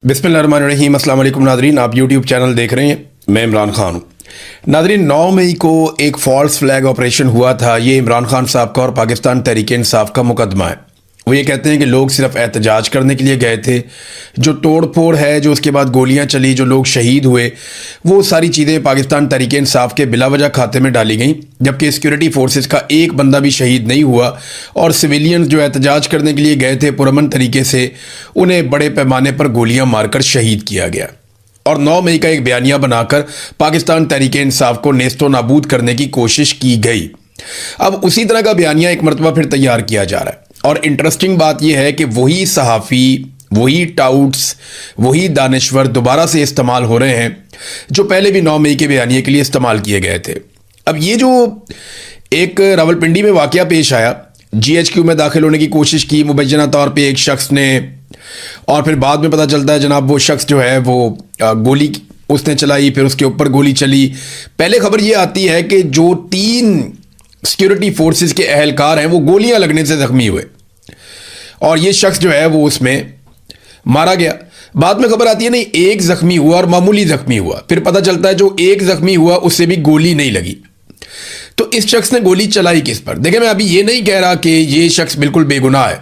बिस्मिल्लाहिर्रहमानिर्रहीम। अस्सलाम वालेकुम नादरीन, आप यूट्यूब चैनल देख रहे हैं। मैं इमरान खान हूँ। नादरीन, 9 मई को एक फॉल्स फ्लैग ऑपरेशन हुआ था। ये इमरान खान साहब का और पाकिस्तान तहरीक इंसाफ का मुकदमा है। वो ये कहते हैं कि लोग सिर्फ एहतजाज करने के लिए गए थे। जो तोड़ फोड़ है, जो उसके बाद गोलियां चली, जो लोग शहीद हुए, वो सारी चीज़ें पाकिस्तान तहरीक इंसाफ के बिलावजह खाते में डाली गई, जबकि सिक्योरिटी फोर्सेस का एक बंदा भी शहीद नहीं हुआ। और सिविलियंस जो एहतजाज करने के लिए गए थे पुरअमन तरीके से, उन्हें बड़े पैमाने पर गोलियां मारकर शहीद किया गया। और 9 मई का एक बयानिया बनाकर पाकिस्तान तहरीक इंसाफ को नेस्तो नाबूद करने की कोशिश की गई। अब उसी तरह का बयानिया एक मरतबा फिर तैयार किया जा रहा है। और इंटरेस्टिंग बात यह है कि वही सहाफ़ी, वही टाउट्स, वही दानिश्वर दोबारा से इस्तेमाल हो रहे हैं जो पहले भी 9 मई के बयानिए के लिए इस्तेमाल किए गए थे। अब ये जो एक रावलपिंडी में वाक़या पेश आया, GHQ में दाखिल होने की कोशिश की मुबैना तौर पे एक शख्स ने, और फिर बाद में पता चलता है जनाब वो शख्स जो है वो गोली उसने चलाई, फिर उसके ऊपर गोली चली। पहले खबर ये आती है कि जो 3 सिक्योरिटी फोर्सेस के अहलकार हैं वो गोलियां लगने से जख्मी हुए और ये शख्स जो है वो उसमें मारा गया। बाद में खबर आती है नहीं, एक जख्मी हुआ और मामूली जख्मी हुआ। फिर पता चलता है जो एक जख्मी हुआ उससे भी गोली नहीं लगी। तो इस शख्स ने गोली चलाई किस पर? देखिए, मैं अभी ये नहीं कह रहा कि ये शख्स बिल्कुल बेगुनाह है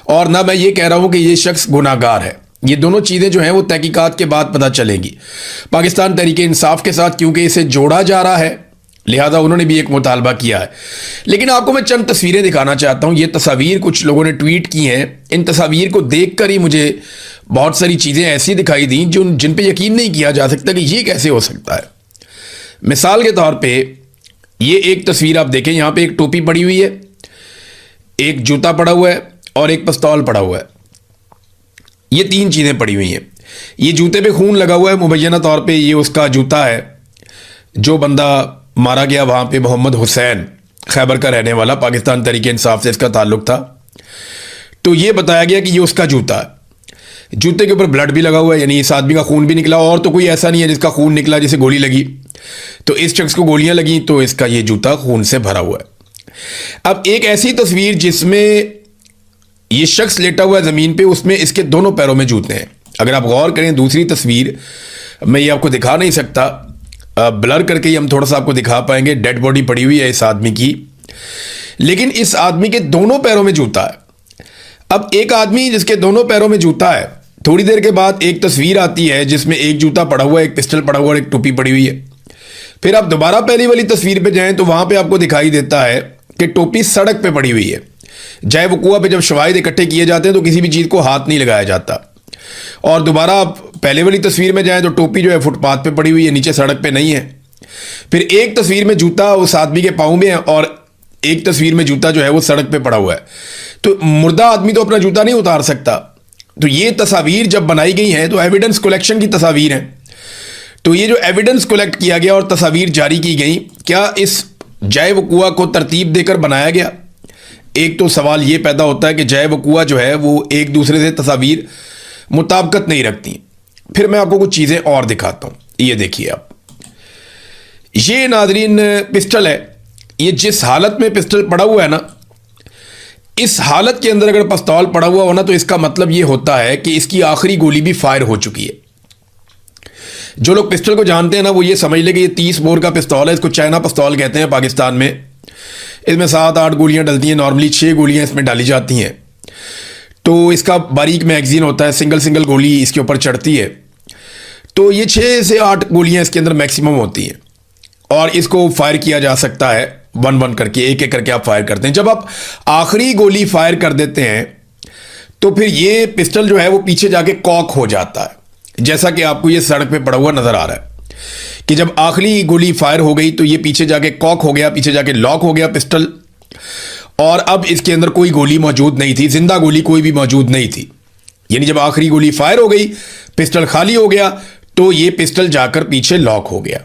और ना मैं ये कह रहा हूं कि ये शख्स गुनाहगार है। ये दोनों चीज़ें जो हैं वो तहकीकात के बाद पता चलेंगी। पाकिस्तान तहरीक इंसाफ के साथ क्योंकि इसे जोड़ा जा रहा है, लिहाजा उन्होंने भी एक मुतालबा किया है। लेकिन आपको मैं चंद तस्वीरें दिखाना चाहता हूं। ये तस्वीर कुछ लोगों ने ट्वीट की हैं। इन तस्वीर को देखकर ही मुझे बहुत सारी चीज़ें ऐसी दिखाई दी जिन पे यकीन नहीं किया जा सकता कि ये कैसे हो सकता है। मिसाल के तौर पे ये एक तस्वीर आप देखें, यहाँ पे एक टोपी पड़ी हुई है, एक जूता पड़ा हुआ है और एक पिस्तौल पड़ा हुआ है। ये 3 चीज़ें पड़ी हुई हैं। ये जूते पे खून लगा हुआ है, मुबैना तौर पे ये उसका जूता है। जो बंदा मारा गया वहाँ पे मोहम्मद हुसैन, खैबर का रहने वाला, पाकिस्तान तहरीक इंसाफ से इसका ताल्लुक था। तो ये बताया गया कि ये उसका जूता है। जूते के ऊपर ब्लड भी लगा हुआ है, यानी इस आदमी का खून भी निकला। और तो कोई ऐसा नहीं है जिसका खून निकला जिसे गोली लगी। तो इस शख्स को गोलियां लगी तो इसका ये जूता खून से भरा हुआ है। अब एक ऐसी तस्वीर जिसमें ये शख्स लेटा हुआ है ज़मीन पे, उसमें इसके दोनों पैरों में जूते हैं। अगर आप गौर करें दूसरी तस्वीर, मैं ये आपको दिखा नहीं सकता, ब्लर करके ही हम थोड़ा सा आपको दिखा पाएंगे। डेड बॉडी पड़ी हुई है इस आदमी की, लेकिन इस आदमी के दोनों पैरों में जूता है। अब एक आदमी जिसके दोनों पैरों में जूता है, थोड़ी देर के बाद एक तस्वीर आती है जिसमें एक जूता पड़ा हुआ है, एक पिस्टल पड़ा हुआ है और एक टोपी पड़ी हुई है। फिर आप दोबारा पहली वाली तस्वीर पे जाएं तो वहां पे आपको दिखाई देता है कि टोपी सड़क पे पड़ी हुई है। जाए वकूआ पे जब शवाहिद इकट्ठे किए जाते हैं तो किसी भी चीज़ को हाथ नहीं लगाया जाता। और दोबारा आप पहले वाली तस्वीर में जाएं तो टोपी जो है फुटपाथ पे पड़ी हुई है, नीचे सड़क पे नहीं है। फिर एक तस्वीर में जूता उस आदमी के पाँव में है और एक तस्वीर में जूता जो है वो सड़क पे पड़ा हुआ है। तो मुर्दा आदमी तो अपना जूता नहीं उतार सकता। तो ये तस्वीर जब बनाई गई हैं तो एविडेंस कलेक्शन की तस्वीर है। तो ये जो एविडेंस कलेक्ट किया गया और तस्वीर जारी की गई, क्या इस जाए वकूआ को तरतीब देकर बनाया गया? एक तो सवाल ये पैदा होता है कि जाए वकूआ जो है वो एक दूसरे से तस्वीर मुताबिकत नहीं रखती। फिर मैं आपको कुछ चीज़ें और दिखाता हूँ। ये देखिए आप, ये नाजरीन पिस्टल है। ये जिस हालत में पिस्टल पड़ा हुआ है ना, इस हालत के अंदर अगर पिस्तौल पड़ा हुआ हो ना तो इसका मतलब ये होता है कि इसकी आखिरी गोली भी फायर हो चुकी है। जो लोग पिस्टल को जानते हैं ना वो ये समझ ले कि ये 30 बोर का पिस्तौल है। इसको चाइना पिस्तौल कहते हैं पाकिस्तान में। इसमें 7-8 गोलियां डलती हैं, नॉर्मली 6 गोलियां इसमें डाली जाती हैं। तो इसका बारीक मैगजीन होता है, सिंगल गोली इसके ऊपर चढ़ती है। तो ये 6 से 8 गोलियां इसके अंदर मैक्सिमम होती हैं और इसको फायर किया जा सकता है 1-1 करके, एक करके आप फायर करते हैं। जब आप आखिरी गोली फायर कर देते हैं तो फिर ये पिस्टल जो है वो पीछे जाके कॉक हो जाता है, जैसा कि आपको ये सड़क पे पड़ा हुआ नजर आ रहा है कि जब आखिरी गोली फायर हो गई तो ये पीछे जाके कॉक हो गया, पीछे जाके लॉक हो गया पिस्टल, और अब इसके अंदर कोई गोली मौजूद नहीं थी, जिंदा गोली कोई भी मौजूद नहीं थी। यानी जब आखिरी गोली फायर हो गई, पिस्टल खाली हो गया, तो ये पिस्टल जाकर पीछे लॉक हो गया।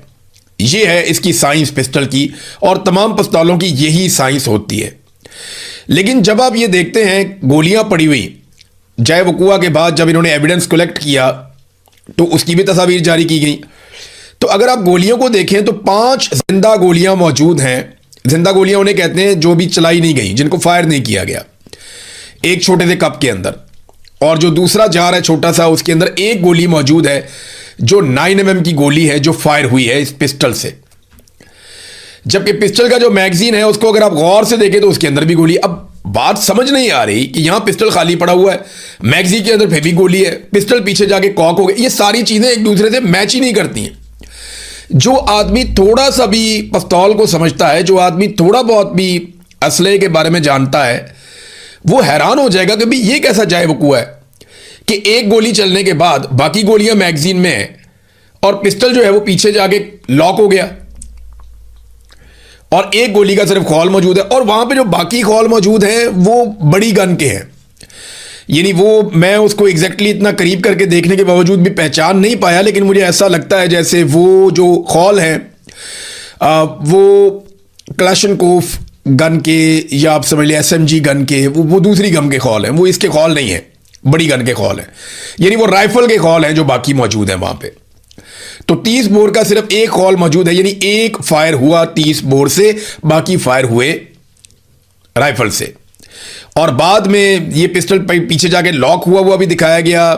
ये है इसकी साइंस पिस्टल की, और तमाम पिस्तौलों की यही साइंस होती है। लेकिन जब आप ये देखते हैं गोलियां पड़ी हुई, जाए वकूआ के बाद जब इन्होंने एविडेंस कलेक्ट किया तो उसकी भी तस्वीर जारी की गई। तो अगर आप गोलियों को देखें तो 5 जिंदा गोलियां मौजूद हैं। जिंदा गोलियां उन्हें कहते हैं जो भी चलाई नहीं गई, जिनको फायर नहीं किया गया, एक छोटे से कप के अंदर। और जो दूसरा जार है छोटा सा, उसके अंदर एक गोली मौजूद है जो 9mm की गोली है जो फायर हुई है इस पिस्टल से। जबकि पिस्टल का जो मैगजीन है उसको अगर आप गौर से देखें तो उसके अंदर भी गोली। अब बात समझ नहीं आ रही कि यहां पिस्टल खाली पड़ा हुआ है, मैगजीन के अंदर फिर भी गोली है, पिस्टल पीछे जाके कॉक हो गया। ये सारी चीजें एक दूसरे से मैच ही नहीं करती हैं। जो आदमी थोड़ा सा भी पिस्तौल को समझता है, जो आदमी थोड़ा बहुत भी असले के बारे में जानता है, वो हैरान हो जाएगा कि भाई ये कैसा जाए वकूआ है कि एक गोली चलने के बाद बाकी गोलियां मैगजीन में है और पिस्टल जो है वो पीछे जाके लॉक हो गया और एक गोली का सिर्फ खौल मौजूद है। और वहां पे जो बाकी खौल मौजूद हैं वो बड़ी गन के हैं, यानी वो मैं उसको एग्जैक्टली इतना करीब करके देखने के बावजूद भी पहचान नहीं पाया, लेकिन मुझे ऐसा लगता है जैसे वो जो खौल हैं वो क्लाशनकोफ गन के या आप समझ लिया SMG गन के, वो दूसरी गन के खौल हैं, वो इसके खौल नहीं है, बड़ी गन के खौल हैं, यानी वो राइफल के खौल हैं जो बाकी मौजूद हैं वहां पे। तो 30 बोर का सिर्फ एक खौल मौजूद है, यानी एक फायर हुआ 30 बोर से, बाकी फायर हुए राइफल से। और बाद में ये पिस्टल पीछे जाके लॉक हुआ भी दिखाया गया।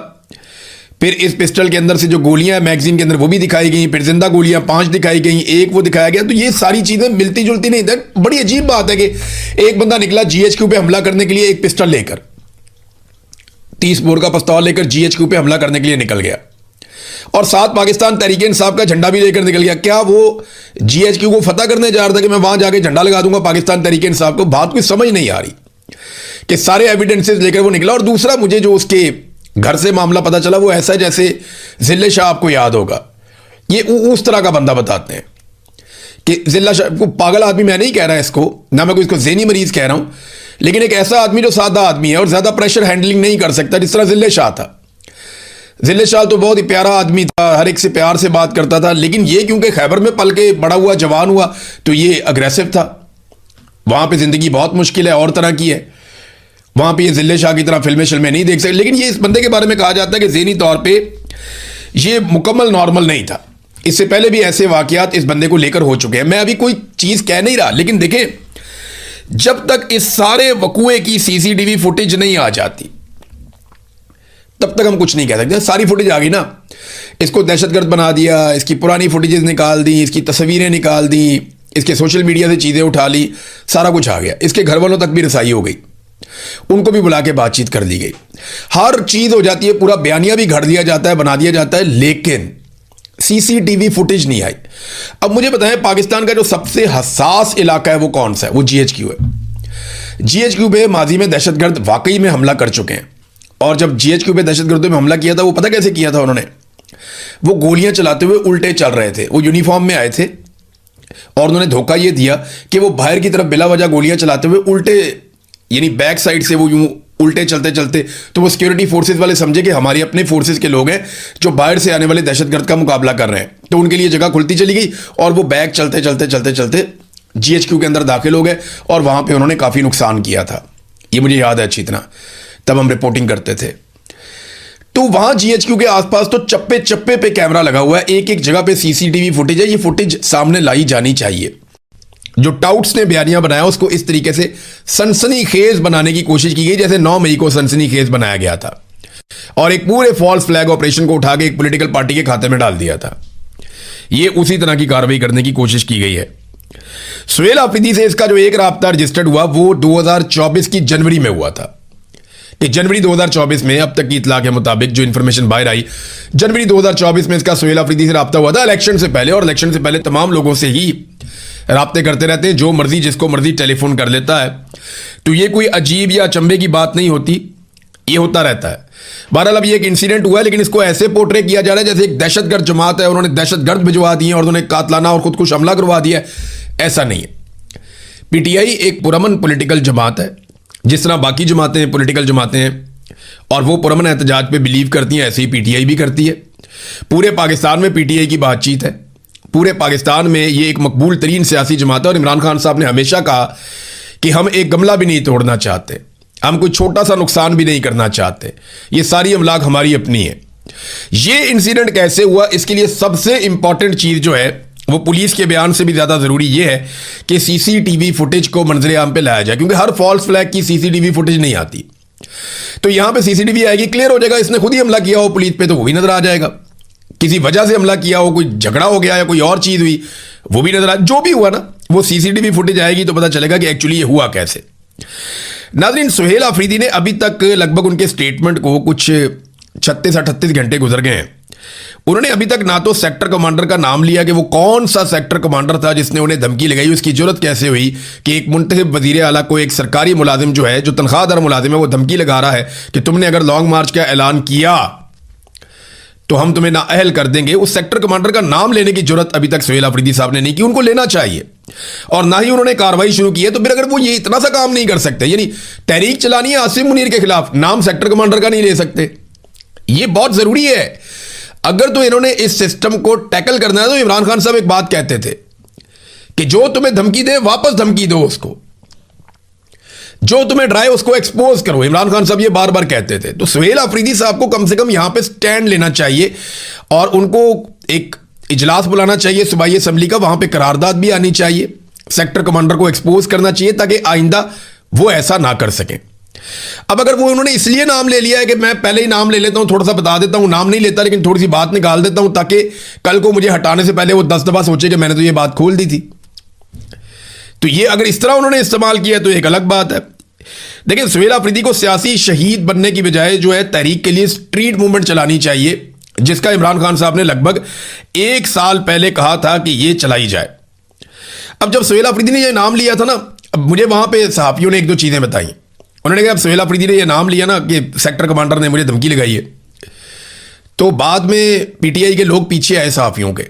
फिर इस पिस्टल के अंदर से जो गोलियां मैगजीन के अंदर वो भी दिखाई गई, फिर जिंदा गोलियां 5 दिखाई गई, एक वो दिखाया गया। तो ये सारी चीजें मिलती जुलती नहीं। बड़ी अजीब बात है कि एक बंदा निकला GHQ पे हमला करने के लिए एक पिस्टल लेकर, 30 बोर का पिस्तौल लेकर GHQ पे हमला करने के लिए निकल गया और साथ पाकिस्तान तहरीक इंसाफ का झंडा भी लेकर निकल गया। क्या वो GHQ को फतह करने जा रहा था कि मैं वहां जाके झंडा लगा दूंगा पाकिस्तान तहरीक इंसाफ को? बात कोई समझ नहीं आ रही कि सारे एविडेंसेस लेकर वो निकला। और दूसरा, मुझे जो उसके घर से मामला पता चला वो ऐसा है जैसे जिले शाह, आपको याद होगा, ये उस तरह का बंदा बताते हैं कि जिला शाह को पागल आदमी मैं नहीं कह रहा इसको, ना मैं कोई इसको ज़हनी मरीज कह रहा हूं, लेकिन एक ऐसा आदमी जो सादा आदमी है और ज्यादा प्रेशर हैंडलिंग नहीं कर सकता, जिस तरह जिले शाह था। जिले शाह तो बहुत ही प्यारा आदमी था, हर एक से प्यार से बात करता था, लेकिन ये क्योंकि खैबर में पल के बड़ा हुआ, जवान हुआ, तो ये अग्रेसिव था। वहां पे जिंदगी बहुत मुश्किल है, और तरह की है वहां पे। ये जिले शाह की तरह फिल्में नहीं देख सकते। लेकिन ये इस बंदे के बारे में कहा जाता है कि ज़हनी तौर पे ये मुकम्मल नॉर्मल नहीं था। इससे पहले भी ऐसे वाकयात इस बंदे को लेकर हो चुके हैं। मैं अभी कोई चीज कह नहीं रहा, लेकिन देखें, जब तक इस सारे वकूए की CCTV फुटेज नहीं आ जाती तब तक हम कुछ नहीं कह सकते। सारी फुटेज आ गई ना, इसको दहशतगर्द बना दिया, इसकी पुरानी फुटेजेस निकाल दी, इसकी तस्वीरें निकाल दी, इसके सोशल मीडिया से चीजें उठा ली, सारा कुछ आ गया। इसके घर वालों तक भी रसाई हो गई, उनको भी बुला के बातचीत कर ली गई, हर चीज हो जाती है, पूरा बयानिया भी घड़ दिया जाता है, बना दिया जाता है, लेकिन CCTV फुटेज नहीं आई। अब मुझे बताएं, पाकिस्तान का जो सबसे हसास इलाका है वो कौन सा है? वो GHQ है। GHQ पे माजी में दहशतगर्द वाकई में हमला कर चुके हैं। और जब GHQ पे दहशतगर्दों में हमला किया था, वो पता कैसे किया था उन्होंने? वो गोलियां चलाते हुए उल्टे चल रहे थे, वो यूनिफॉर्म में आए थे और उन्होंने धोखा ये दिया कि वो बाहर की तरफ बिला वजह गोलियां चलाते हुए उल्टे, यानी बैक साइड से वो यूं उल्टे चलते चलते, तो वो सिक्योरिटी फोर्सेस वाले समझे कि हमारे अपने फोर्सेस के लोग हैं जो बाहर से आने वाले दहशतगर्द का मुकाबला कर रहे हैं, तो उनके लिए जगह खुलती चली गई और वो बैक चलते चलते चलते चलते GHQ के अंदर दाखिल हो गए और वहां पे उन्होंने काफी नुकसान किया था। ये मुझे याद है अच्छी तरह, तब हम रिपोर्टिंग करते थे। तो वहां GHQ के आसपास तो चप्पे चप्पे पे कैमरा लगा हुआ है, एक एक जगह पे CCTV फुटेज है। ये फुटेज सामने लाई जानी चाहिए। जो टाउट्स ने बयानियां बनाया उसको इस तरीके से सनसनीखेज बनाने की कोशिश की गई जैसे 9 मई को सनसनीखेज बनाया गया था और एक पूरे फॉल्स फ्लैग ऑपरेशन को उठा के एक पॉलिटिकल पार्टी के खाते में डाल दिया था। ये उसी तरह की कार्रवाई करने की कोशिश की गई है। सुहेल आफरीदी से इसका जो एक राब्ता रजिस्टर्ड हुआ वो 2024 की जनवरी में हुआ था कि जनवरी 2024 में, अब तक की इतला के मुताबिक जो इंफॉर्मेशन बाहर आई, जनवरी 2024 में इसका सुहेल आफरीदी से राब्ता हुआ था इलेक्शन से पहले। और इलेक्शन से पहले तमाम लोगों से ही राब्ते करते रहते हैं, जो मर्जी जिसको मर्जी टेलीफोन कर लेता है। तो ये कोई अजीब या अचंभे की बात नहीं होती, ये होता रहता है। बहरहाल अब ये एक इंसिडेंट हुआ है, लेकिन इसको ऐसे पोर्ट्रे किया जा रहा है जैसे एक दहशतगर्द जमात है, उन्होंने दहशतगर्द भिजवा दिए और उन्होंने कातलाना और खुदकुश हमला करवा दिया। ऐसा नहीं है। PTI एक पुरअमन पॉलिटिकल जमात है, जिस तरह बाकी जमातें पॉलिटिकल जमातें हैं और वो पुरअमन एहतजाज पे बिलीव करती हैं, ऐसे ही PTI भी करती है। पूरे पाकिस्तान में PTI की बातचीत है, पूरे पाकिस्तान में ये एक मकबूल तरीन सियासी जमात है। और इमरान खान साहब ने हमेशा कहा कि हम एक गमला भी नहीं तोड़ना चाहते, हम कोई छोटा सा नुकसान भी नहीं करना चाहते, ये सारी अमलाक हमारी अपनी है। ये इंसिडेंट कैसे हुआ, इसके लिए सबसे इंपॉर्टेंट चीज जो है वो पुलिस के बयान से भी ज्यादा जरूरी यह है कि CCTV फुटेज को मंजरे आम पे लाया जाए, क्योंकि हर फॉल्स फ्लैग की CCTV फुटेज नहीं आती। तो यहां पे सीसीटीवी आएगी, क्लियर हो जाएगा इसने खुद ही हमला किया हो पुलिस पे, तो वो भी नजर आ जाएगा। किसी वजह से हमला किया हो, कोई झगड़ा हो गया या कोई और चीज हुई, वो भी नजर आ, जो भी हुआ ना वो सीसीटीवी फुटेज आएगी तो पता चलेगा कि एक्चुअली ये हुआ कैसे। नाज़रीन, सुहेल अफरीदी ने अभी तक लगभग उनके स्टेटमेंट को कुछ 36-38 घंटे गुजर गए हैं। उन्होंने अभी तक ना तो सेक्टर कमांडर का नाम लिया कि वो कौन सा सेक्टर कमांडर था जिसने उन्हें धमकी लगाई, उसकी जरूरत कैसे हुई कि एक मुंतखब वजीर आला को एक सरकारी मुलाजिम जो है, जो तनख्वाहदार मुलाजिम है, वो धमकी लगा रहा है कि तुमने अगर लॉन्ग मार्च का ऐलान किया तो हम तुम्हें नाअहल कर देंगे। उस सेक्टर कमांडर का नाम लेने की जरूरत अभी तक सुहेल अफरीदी साहब ने नहीं की, उनको लेना चाहिए। और ना ही उन्होंने कार्रवाई शुरू की है। तो फिर अगर वो ये इतना सा काम नहीं कर सकते, यानी तहरीक चलानी है आसिम मुनीर के खिलाफ, नाम सेक्टर कमांडर का नहीं ले सकते, ये बहुत जरूरी है। अगर तो इन्होंने इस सिस्टम को टैकल करना है तो इमरान खान साहब एक बात कहते थे कि जो तुम्हें धमकी दे वापस धमकी दो उसको, जो तुम्हें डराए उसको एक्सपोज करो। इमरान खान साहब ये बार बार कहते थे। तो सुहेल अफरीदी साहब को कम से कम यहां पे स्टैंड लेना चाहिए और उनको एक इजलास बुलाना चाहिए सूबाई असेंबली का, वहां पे करारदाद भी आनी चाहिए, सेक्टर कमांडर को एक्सपोज करना चाहिए ताकि आइंदा वो ऐसा ना कर सके। अब अगर वो उन्होंने इसलिए नाम ले लिया है कि मैं पहले ही नाम ले लेता हूं, थोड़ा सा बता देता हूं, नाम नहीं लेता लेकिन थोड़ी सी बात निकाल देता हूं ताकि कल को मुझे हटाने से पहले वो 10 दफा सोचे कि मैंने तो ये बात खोल दी थी, तो ये अगर इस तरह उन्होंने इस्तेमाल किया तो एक अलग बात है। देखिए, सुहेल अफरीदी को सियासी शहीद बनने की बजाय जो है तहरीक के लिए स्ट्रीट मूवमेंट चलानी चाहिए, जिसका इमरान खान साहब ने लगभग 1 साल पहले कहा था कि ये चलाई जाए। अब जब सुहेल अफरीदी ने ये नाम लिया था ना, अब मुझे वहां पे सहाफियों ने एक दो चीजें बताई। उन्होंने कहा अब सुहेल अफरीदी ने ये नाम लिया ना कि सेक्टर कमांडर ने मुझे धमकी लगाई है, तो बाद में पीटीआई के लोग पीछे आए सहाफियों के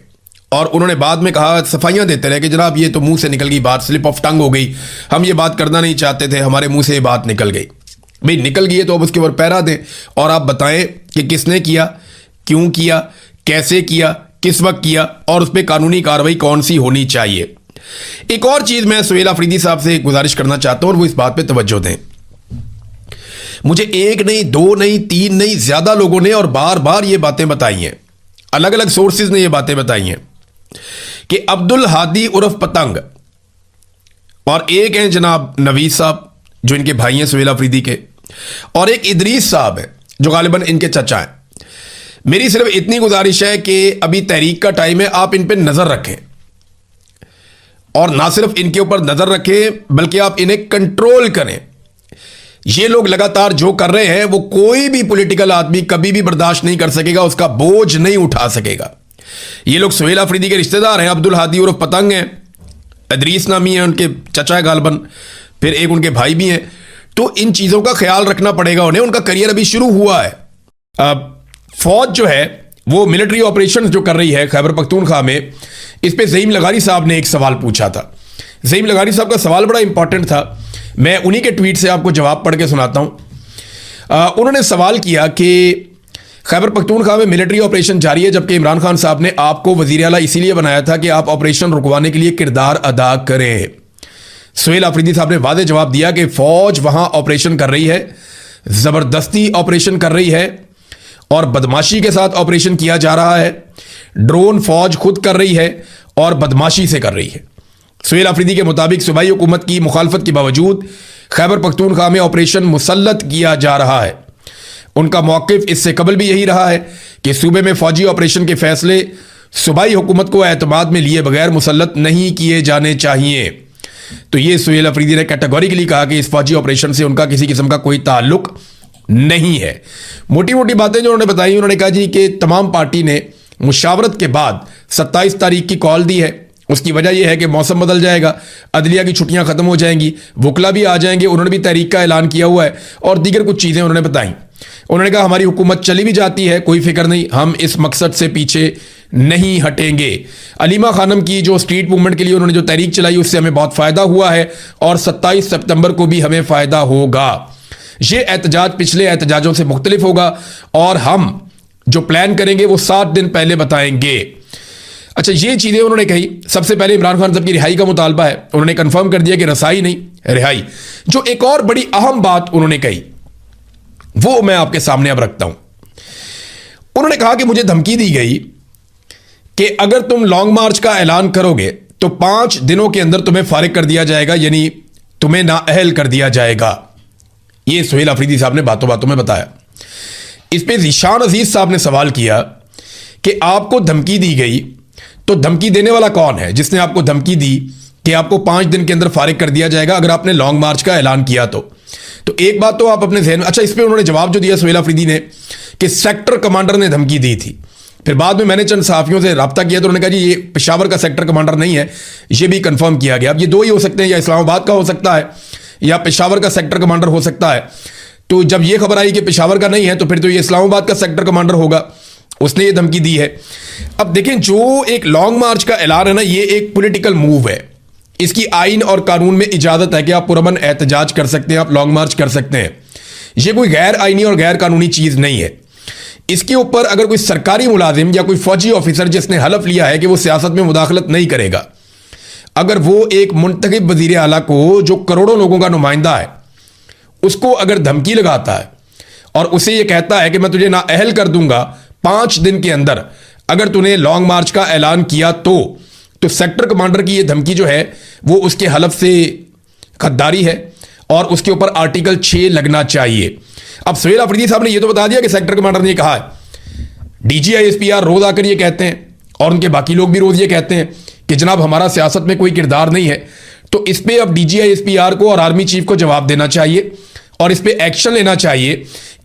और उन्होंने बाद में कहा, सफाइयां देते रहे कि जनाब ये तो मुंह से निकल गई बात, स्लिप ऑफ टंग हो गई, हम ये बात करना नहीं चाहते थे, हमारे मुंह से ये बात निकल गई। भाई निकल गई है तो अब उसके ऊपर पैरा दें और आप बताएं कि किसने किया, क्यों किया, कैसे किया, किस वक्त किया और उस पर कानूनी कार्रवाई कौन सी होनी चाहिए। एक और चीज मैं सुहेल अफरीदी साहब से गुजारिश करना चाहता हूं और वो इस बात पर तवज्जो दें। मुझे 1 नहीं 2 नहीं 3 नहीं ज्यादा लोगों ने और बार बार ये बातें बताई हैं, अलग अलग सोर्सेज ने ये बातें बताई हैं कि अब्दुल हादी उर्फ पतंग और एक हैं जनाब नवीद साहब जो इनके भाई हैं सुहेल अफरीदी के, और एक इदरीस साहब हैं जो गालिबन इनके चचा हैं। मेरी सिर्फ इतनी गुजारिश है कि अभी तहरीक का टाइम है, आप इन पे नजर रखें और ना सिर्फ इनके ऊपर नजर रखें बल्कि आप इन्हें कंट्रोल करें। ये लोग लगातार जो कर रहे हैं वो कोई भी पॉलिटिकल आदमी कभी भी बर्दाश्त नहीं कर सकेगा, उसका बोझ नहीं उठा सकेगा। ये लोग सुहेल अफरीदी के रिश्तेदार हैं, अब्दुल हादी उर्फ पतंग हैं, इदरीस नामी है उनके चचा है गालबन, फिर एक उनके भाई भी हैं। तो इन चीजों का ख्याल रखना पड़ेगा उन्हें, उनका करियर अभी शुरू हुआ है। अब फौज जो है वो मिलिट्री ऑपरेशन जो कर रही है खैबर पख्तूनख्वा में, इस पे ज़हीम लगारी साहब ने एक सवाल पूछा था। ज़हीम लगारी साहब का सवाल बड़ा इंपॉर्टेंट था, मैं उन्हीं के ट्वीट से आपको जवाब पढ़ के सुनाता हूं। उन्होंने सवाल किया कि खैबर पख्तूनख्वा में मिलिट्री ऑपरेशन जारी है जबकि इमरान खान साहब ने आपको वजीर आला इसीलिए बनाया था कि आप ऑपरेशन रुकवाने के लिए किरदार अदा करें। सुहेल अफरीदी साहब ने वादे जवाब दिया कि फौज वहां ऑपरेशन कर रही है, जबरदस्ती ऑपरेशन कर रही है और बदमाशी के साथ ऑपरेशन किया जा रहा है, ड्रोन फौज खुद कर रही है और बदमाशी से कर रही है। सुहेल अफरीदी के मुताबिक सूबाई हुकूमत की मुखालफत के बावजूद खैबर पख्तूनख्वा में ऑपरेशन मुसल्लत किया जा रहा है। उनका मौक़िफ़ इससे कबल भी यही रहा है कि सूबे में फौजी ऑपरेशन के फैसले सूबाई हुकूमत को एतमाद में लिए बगैर मुसल्लत नहीं किए जाने चाहिए। तो ये सुहेल अफरीदी ने कैटेगोरिकली कहा कि इस फौजी ऑपरेशन से उनका किसी किस्म का कोई ताल्लुक नहीं है। मोटी मोटी बातें जो उन्होंने बताई, उन्होंने कहा जी कि तमाम पार्टी ने मुशावरत के बाद 27 तारीख की कॉल दी है। उसकी वजह यह है कि मौसम बदल जाएगा, अदलिया की छुट्टियां खत्म हो जाएंगी, वकला भी आ जाएंगे, उन्होंने भी तहरीक का ऐलान किया हुआ है और दीगर कुछ चीज़ें उन्होंने बताई। उन्होंने कहा हमारी हुकूमत चली भी जाती है कोई फिक्र नहीं, हम इस मकसद से पीछे नहीं हटेंगे। अलीमा खानम की जो स्ट्रीट मूवमेंट के लिए उन्होंने जो तहरीक चलाई उससे हमें बहुत फ़ायदा हुआ है और 27 सितंबर को भी हमें फ़ायदा होगा। ये एहतजाज पिछले एहतजाजों से मुख्तलिफ होगा और हम जो प्लान करेंगे वो 7 दिन पहले बताएंगे। अच्छा, ये चीज़ें उन्होंने कही। सबसे पहले इमरान खान साहब की रिहाई का मुतालबा है, उन्होंने कंफर्म कर दिया कि रसाई नहीं रिहाई। जो एक और बड़ी अहम बात उन्होंने कही वो मैं आपके सामने अब रखता हूं। उन्होंने कहा कि मुझे धमकी दी गई कि अगर तुम लॉन्ग मार्च का ऐलान करोगे तो 5 दिनों के अंदर तुम्हें फारिग कर दिया जाएगा, यानी तुम्हें नाअहल कर दिया जाएगा। ये सुहेल अफरीदी साहब ने बातों बातों में बताया। इस पे ज़ीशान अजीज साहब ने सवाल किया कि आपको धमकी दी गई, तो धमकी देने वाला कौन है जिसने आपको धमकी दी कि आपको 5 दिन के अंदर फारिग कर दिया जाएगा अगर आपने लॉन्ग मार्च का ऐलान किया तो एक बात तो आप अपने ज़हन में, अच्छा इस पर उन्होंने जवाब जो दिया सुहेल अफरीदी ने कि सेक्टर कमांडर ने धमकी दी थी। फिर बाद में मैंने चंद सहाफ़ियों से रब्ता किया तो उन्होंने कहा जी ये पेशावर का सेक्टर कमांडर नहीं है, ये भी कंफर्म किया गया। अब ये दो ही हो सकते हैं, या इस्लामाबाद का हो सकता है या पेशावर का सेक्टर कमांडर हो सकता है। तो जब ये खबर आई कि पेशावर का नहीं है तो फिर तो ये इस्लामाबाद का सेक्टर कमांडर होगा, उसने ये धमकी दी है। अब देखें, जो एक लॉन्ग मार्च का ऐलान है ना, ये एक पॉलिटिकल मूव है। इसकी आइन और कानून में इजाजत है कि आप पुरअमन एहतजाज कर सकते हैं, आप लॉन्ग मार्च कर सकते हैं। ये कोई गैर आइनी और गैर कानूनी चीज नहीं है। इसके ऊपर अगर कोई सरकारी मुलाजिम या कोई फौजी ऑफिसर जिसने हलफ लिया है कि वो सियासत में मुदाखलत नहीं करेगा, अगर वो एक मुंतखब वजीर आला को जो करोड़ों लोगों का नुमाइंदा है उसको अगर धमकी लगाता है और उसे ये कहता है कि मैं तुझे नाअहल कर दूंगा 5 दिन के अंदर अगर तूने लॉन्ग मार्च का ऐलान किया तो सेक्टर कमांडर की ये धमकी जो है वो उसके हलफ से गद्दारी है और उसके ऊपर आर्टिकल 6 लगना चाहिए। अब सुहेल अफरीदी साहब ने ये तो बता दिया कि सेक्टर कमांडर ने कहा है। DGISPR रोज आकर ये कहते हैं और उनके बाकी लोग भी रोज ये कहते हैं कि जनाब हमारा सियासत में कोई किरदार नहीं है। तो इस पे अब DGISPR को और आर्मी चीफ को जवाब देना चाहिए और इस पे एक्शन लेना चाहिए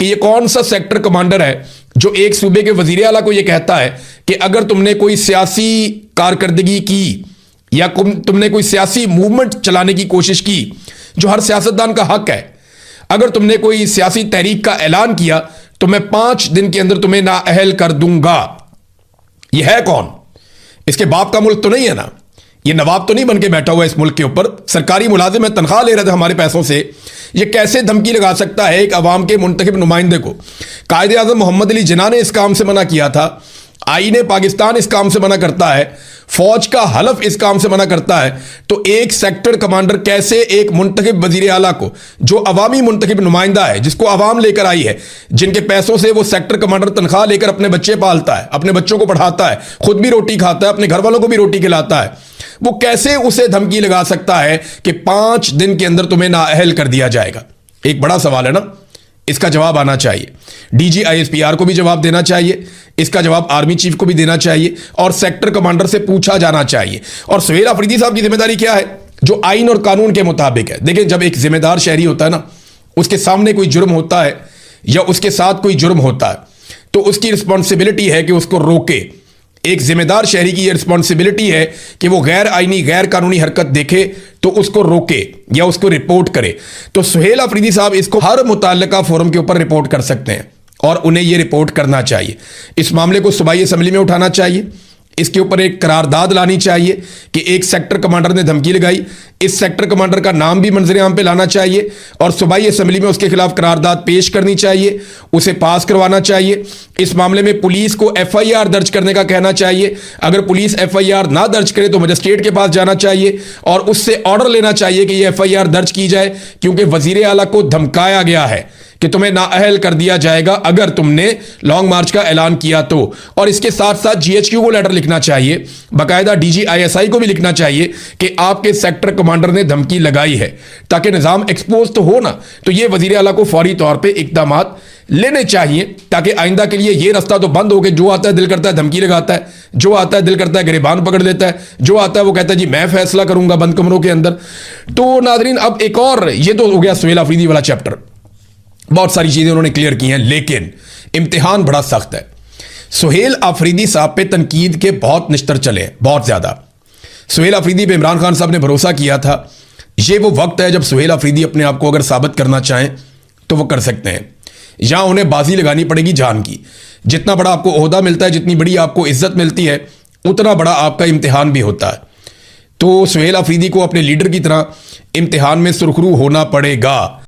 कि ये कौन सा सेक्टर कमांडर है जो एक सूबे के वजीर आला को ये कहता है कि अगर तुमने कोई सियासी कारकर्दगी की या तुमने कोई सियासी मूवमेंट चलाने की कोशिश की, जो हर सियासतदान का हक है, अगर तुमने कोई सियासी तहरीक का ऐलान किया तो मैं 5 दिन के अंदर तुम्हें नाअहल कर दूंगा। यह है कौन? इसके बाप का मुल्क तो नहीं है ना, ये नवाब तो नहीं बन के बैठा हुआ इस मुल्क के ऊपर, सरकारी मुलाजिम है, तनख्वाह ले रहे थे हमारे पैसों से। ये कैसे धमकी लगा सकता है एक अवाम के मुंतखब नुमाइंदे को? कायदे आज़म मोहम्मद अली जिन्ना ने इस काम से मना किया था, आईने पाकिस्तान इस काम से मना करता है, फौज का हलफ इस काम से मना करता है। तो एक सेक्टर कमांडर कैसे एक मुंतखब वजीर आला को, जो अवामी मुंतखब नुमाइंदा है, जिसको अवाम लेकर आई है, जिनके पैसों से वो सेक्टर कमांडर तनख्वाह लेकर अपने बच्चे पालता है, अपने बच्चों को पढ़ाता है, खुद भी रोटी खाता है, अपने घर वालों को भी रोटी खिलाता है, वो कैसे उसे धमकी लगा सकता है कि 5 दिन के अंदर तुम्हें नाअहल कर दिया जाएगा? एक बड़ा सवाल है ना, इसका जवाब आना चाहिए। DGISPR को भी जवाब देना चाहिए, इसका जवाब आर्मी चीफ को भी देना चाहिए और सेक्टर कमांडर से पूछा जाना चाहिए। और सुहेल अफरीदी साहब की जिम्मेदारी क्या है? जो आइन और कानून के मुताबिक है। देखिए, जब एक जिम्मेदार शहरी होता है ना, उसके सामने कोई जुर्म होता है या उसके साथ कोई जुर्म होता है तो उसकी रिस्पॉन्सिबिलिटी है कि उसको रोके। एक जिम्मेदार शहरी की यह रिस्पॉन्सिबिलिटी है कि वो गैर आइनी गैर कानूनी हरकत देखे तो उसको रोके या उसको रिपोर्ट करे। तो सुहेल अफरीदी साहब इसको हर मुताल्लिका फोरम के ऊपर रिपोर्ट कर सकते हैं और उन्हें यह रिपोर्ट करना चाहिए। इस मामले को सूबाई असेंबली में उठाना चाहिए, इसके ऊपर एक करारदाद लानी चाहिए कि एक सेक्टर कमांडर ने धमकी लगाई, इस सेक्टर कमांडर का नाम भी मंजर आम पे लाना चाहिए और सूबाई असेंबली में उसके खिलाफ करारदाद पेश करनी चाहिए, उसे पास करवाना चाहिए। इस मामले में पुलिस को FIR दर्ज करने का कहना चाहिए। अगर पुलिस FIR ना दर्ज करे तो मजिस्ट्रेट के पास जाना चाहिए और उससे ऑर्डर लेना चाहिए कि यह FIR दर्ज की जाए, क्योंकि वजीर आला को धमकाया गया है कि तुम्हें नाअहल कर दिया जाएगा अगर तुमने लॉन्ग मार्च का ऐलान किया तो। और इसके साथ साथ GHQ को लेटर लिखना चाहिए, बाकायदा DGISI को भी लिखना चाहिए कि आपके सेक्टर कमांडर ने धमकी लगाई है, ताकि निज़ाम एक्सपोज तो हो ना। तो ये वजीर आला को फौरी तौर पे इक़दामात लेने चाहिए ताकि आइंदा के लिए ये रास्ता तो बंद हो गया, जो आता है दिल करता है धमकी लगाता है, जो आता है दिल करता है गिरबान पकड़ लेता है, जो आता है वो कहता है जी मैं फैसला करूंगा बंद कमरों के अंदर। तो नाजरीन, अब एक और, ये तो हो गया सुहेल अफरीदी वाला चैप्टर, बहुत सारी चीजें उन्होंने क्लियर की हैं, लेकिन इम्तिहान बड़ा सख्त है। सुहेल अफरीदी साहब पे तनकीद के बहुत निश्तर चले, बहुत ज्यादा। सुहेल अफरीदी पे इमरान खान साहब ने भरोसा किया था। ये वो वक्त है जब सुहेल अफरीदी अपने आप को अगर साबित करना चाहें तो वो कर सकते हैं। यहां उन्हें बाजी लगानी पड़ेगी जान की। जितना बड़ा आपको ओहदा मिलता है, जितनी बड़ी आपको इज्जत मिलती है, उतना बड़ा आपका इम्तिहान भी होता है। तो सुहेल अफरीदी को अपने लीडर की तरह इम्तिहान में सुरखरू होना पड़ेगा।